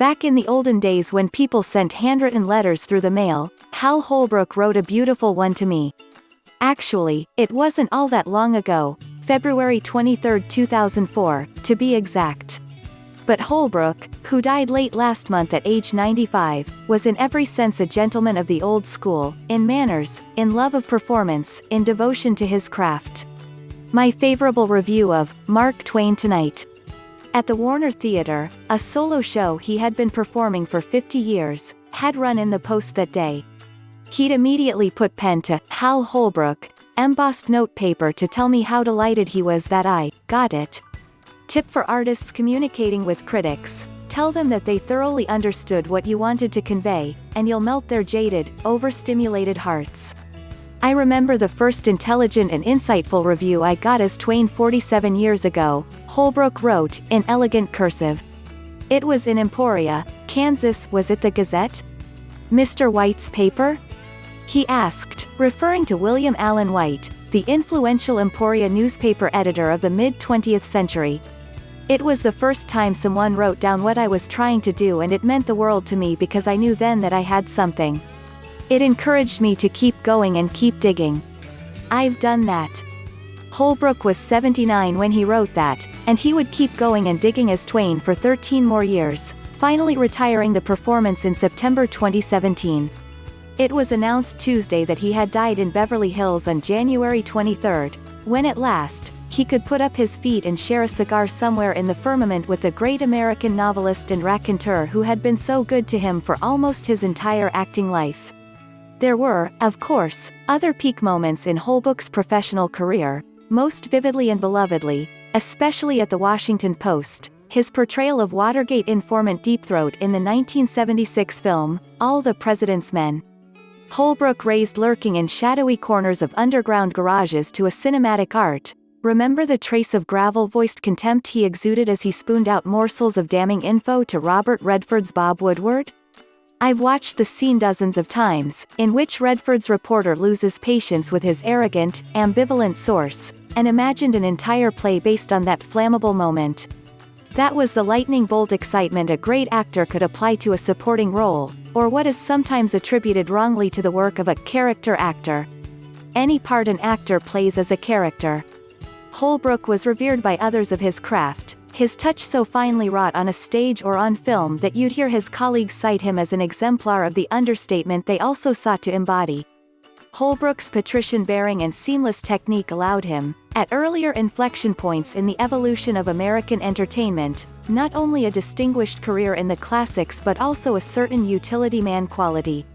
Back in the olden days when people sent handwritten letters through the mail, Hal Holbrook wrote a beautiful one to me. Actually, it wasn't all that long ago, February 23, 2004, to be exact. But Holbrook, who died late last month at age 95, was in every sense a gentleman of the old school, in manners, in love of performance, in devotion to his craft. My favorable review of Mark Twain Tonight. At the Warner Theatre, a solo show he had been performing for 50 years, had run in the post that day. He'd immediately put pen to Hal Holbrook, embossed notepaper to tell me how delighted he was that I got it. Tip for artists communicating with critics: tell them that they thoroughly understood what you wanted to convey, and you'll melt their jaded, overstimulated hearts. I remember the first intelligent and insightful review I got as Twain 47 years ago, Holbrook wrote, in elegant cursive. It was in Emporia, Kansas. Was it the Gazette? Mr. White's paper? He asked, referring to William Allen White, the influential Emporia newspaper editor of the mid-20th century. It was the first time someone wrote down what I was trying to do, and it meant the world to me because I knew then that I had something. It encouraged me to keep going and keep digging. I've done that. Holbrook was 79 when he wrote that, and he would keep going and digging as Twain for 13 more years, finally retiring the performance in September 2017. It was announced Tuesday that he had died in Beverly Hills on January 23, when at last, he could put up his feet and share a cigar somewhere in the firmament with the great American novelist and raconteur who had been so good to him for almost his entire acting life. There were, of course, other peak moments in Holbook's professional career, most vividly and belovedly, especially at the Washington Post, his portrayal of Watergate informant Deep Throat in the 1976 film, All the President's Men. Holbrook raised lurking in shadowy corners of underground garages to a cinematic art. Remember the trace of gravel-voiced contempt he exuded as he spooned out morsels of damning info to Robert Redford's Bob Woodward? I've watched the scene dozens of times, in which Redford's reporter loses patience with his arrogant, ambivalent source, and imagined an entire play based on that flammable moment. That was the lightning bolt excitement a great actor could apply to a supporting role, or what is sometimes attributed wrongly to the work of a character actor. Any part an actor plays as a character. Holbrook was revered by others of his craft, his touch so finely wrought on a stage or on film that you'd hear his colleagues cite him as an exemplar of the understatement they also sought to embody. Holbrook's patrician bearing and seamless technique allowed him, at earlier inflection points in the evolution of American entertainment, not only a distinguished career in the classics but also a certain utility man quality.